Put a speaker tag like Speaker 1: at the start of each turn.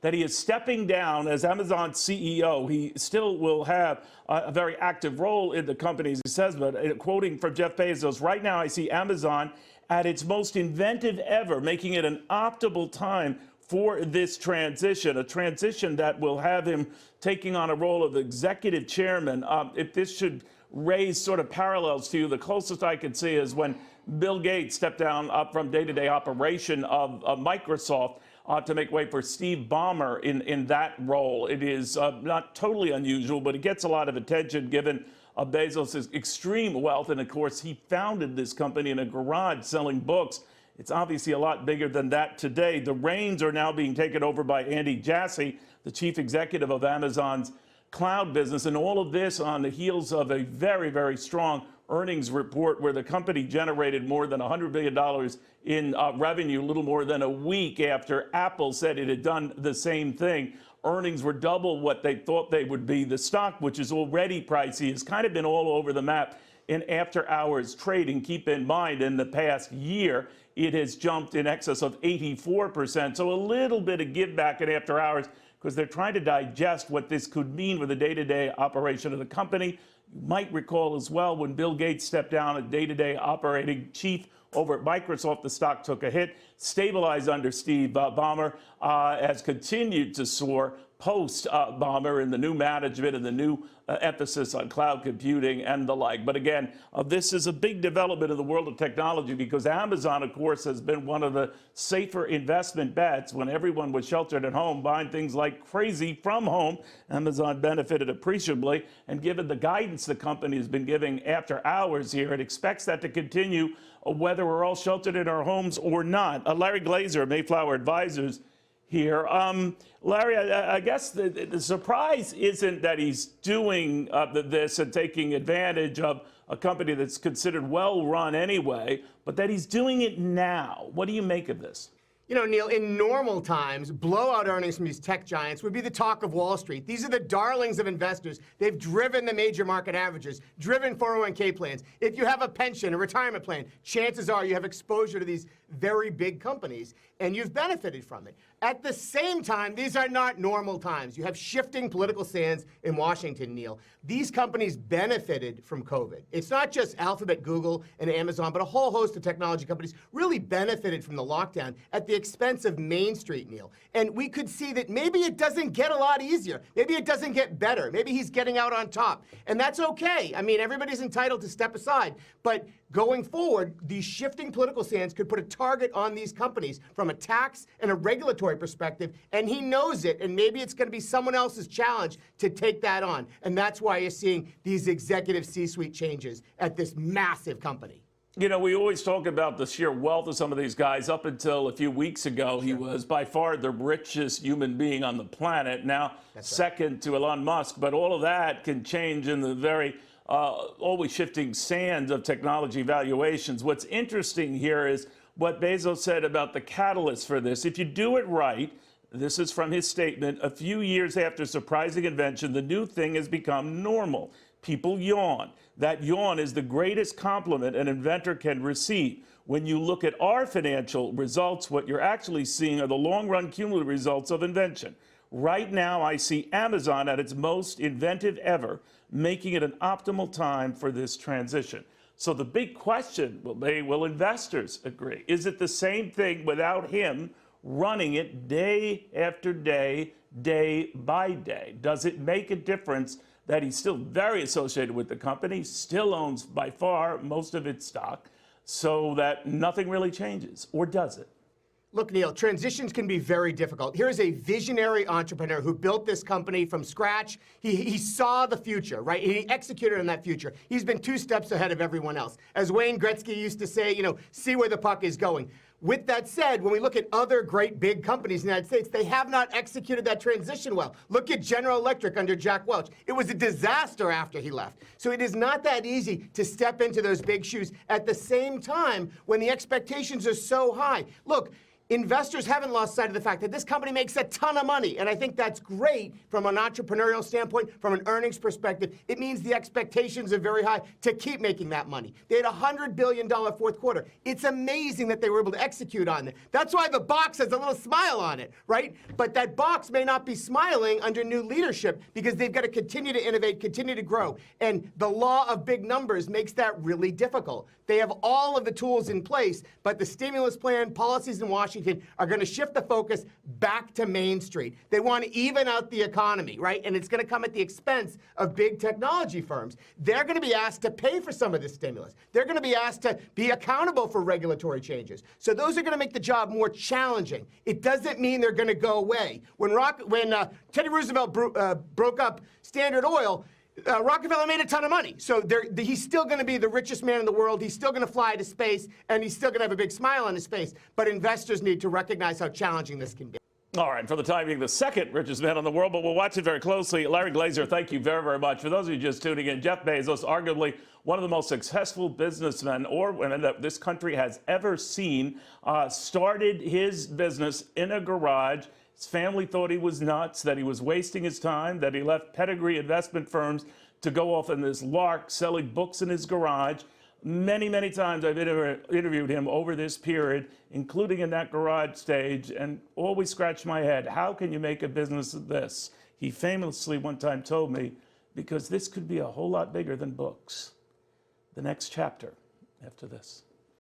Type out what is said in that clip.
Speaker 1: that he is stepping down as Amazon's CEO. He still will have a very active role in the company, as he says, but quoting from Jeff Bezos, right now I see Amazon at its most inventive ever, making it an optimal time for this transition, a transition that will have him taking on a role of executive chairman. If this should raise sort of parallels to you, the closest I could see is when Bill Gates stepped down from day-to-day operation of Microsoft to make way for Steve Ballmer in that role. It is not totally unusual, but it gets a lot of attention given Bezos' extreme wealth. And of course, he founded this company in a garage selling books. It's obviously a lot bigger than that today. The reins are now being taken over by Andy Jassy, the chief executive of Amazon's cloud business. And all of this on the heels of a very, very strong earnings report where the company generated more than $100 billion in revenue, a little more than a week after Apple said it had done the same thing. Earnings were double what they thought they would be. The stock, which is already pricey, has kind of been all over the map in after-hours trading. Keep in mind, in the past year, it has jumped in excess of 84%. So a little bit of give back in after hours because they're trying to digest what this could mean with the day-to-day operation of the company. You might recall as well when Bill Gates stepped down as day-to-day operating chief over at Microsoft, the stock took a hit, stabilized under Steve Ballmer, has continued to soar post-Ballmer in the new management and the new emphasis on cloud computing and the like. But again, this is a big development in the world of technology because Amazon, of course, has been one of the safer investment bets when everyone was sheltered at home, buying things like crazy from home. Amazon benefited appreciably, and given the guidance the company has been giving after hours here, it expects that to continue whether we're all sheltered in our homes or not. Larry Glazer, Mayflower Advisors, here. Larry, I guess the surprise isn't that he's doing this and taking advantage of a company that's considered well-run anyway, but that he's doing it now. What do you make of this?
Speaker 2: You know, Neil, in normal times, blowout earnings from these tech giants would be the talk of Wall Street. These are the darlings of investors. They've driven the major market averages, driven 401k plans. If you have a pension, a retirement plan, chances are you have exposure to these very big companies, and you've benefited from it. At the same time, these are not normal times. You have shifting political sands in Washington, Neil. These companies benefited from COVID. It's not just Alphabet, Google, and Amazon, but a whole host of technology companies really benefited from the lockdown at the expense of Main Street, Neil. And we could see that maybe it doesn't get a lot easier. Maybe it doesn't get better. Maybe he's getting out on top. And that's okay. I mean, everybody's entitled to step aside. But going forward, these shifting political sands could put a target on these companies from a tax and a regulatory perspective, and he knows it, and maybe it's going to be someone else's challenge to take that on. And that's why you're seeing these executive C-suite changes at this massive company.
Speaker 1: You know, we always talk about the sheer wealth of some of these guys. Up until a few weeks ago, he was by far the richest human being on the planet. Now, second to Elon Musk. But all of that can change in the very always shifting sands of technology valuations. What's interesting here is what Bezos said about the catalyst for this. If you do it right, this is from his statement, a few years after surprising invention, the new thing has become normal. People yawn. That yawn is the greatest compliment an inventor can receive. When you look at our financial results, what you're actually seeing are the long-run cumulative results of invention. Right now, I see Amazon at its most inventive ever, making it an optimal time for this transition. So the big question will be, will investors agree? Is it the same thing without him running it day after day, day by day? Does it make a difference that he's still very associated with the company, still owns by far most of its stock, so that nothing really changes? Or does it?
Speaker 2: Look, Neil, transitions can be very difficult. Here is a visionary entrepreneur who built this company from scratch. He saw the future, right? He executed on that future. He's been 2 steps ahead of everyone else. As Wayne Gretzky used to say, you know, see where the puck is going. With that said, when we look at other great big companies in the United States, they have not executed that transition well. Look at General Electric under Jack Welch. It was a disaster after he left. So it is not that easy to step into those big shoes at the same time when the expectations are so high. Look, investors haven't lost sight of the fact that this company makes a ton of money, and I think that's great from an entrepreneurial standpoint, from an earnings perspective. It means the expectations are very high to keep making that money. They had a $100 billion fourth quarter. It's amazing that they were able to execute execute on it. That's why the box has a little smile on it, right? But that box may not be smiling under new leadership because they've got to continue to innovate, continue to grow. And the law of big numbers makes that really difficult. They have all of the tools in place, but the stimulus plan, policies in Washington are going to shift the focus back to Main Street. They want to even out the economy, right? And it's going to come at the expense of big technology firms. They're going to be asked to pay for some of this stimulus. They're going to be asked to be accountable for regulatory changes. So those are going to make the job more challenging. It doesn't mean they're going to go away. When Teddy Roosevelt broke up Standard Oil, Rockefeller made a ton of money. So he's still going to be the richest man in the world. He's still going to fly to space, and he's still going to have a big smile on his face. But investors need to recognize how challenging this can be.
Speaker 1: All right, for the time being, the second richest man in the world, but we'll watch it very closely. Larry Glazer, thank you very, very much. For those of you just tuning in, Jeff Bezos, arguably one of the most successful businessmen or women that this country has ever seen, started his business in a garage. His family thought he was nuts, that he was wasting his time, that he left pedigree investment firms to go off in this lark selling books in his garage. Many, many times I've interviewed him over this period, including in that garage stage, and always scratch my head. How can you make a business of this? He famously one time told me, because this could be a whole lot bigger than books. The next chapter after this.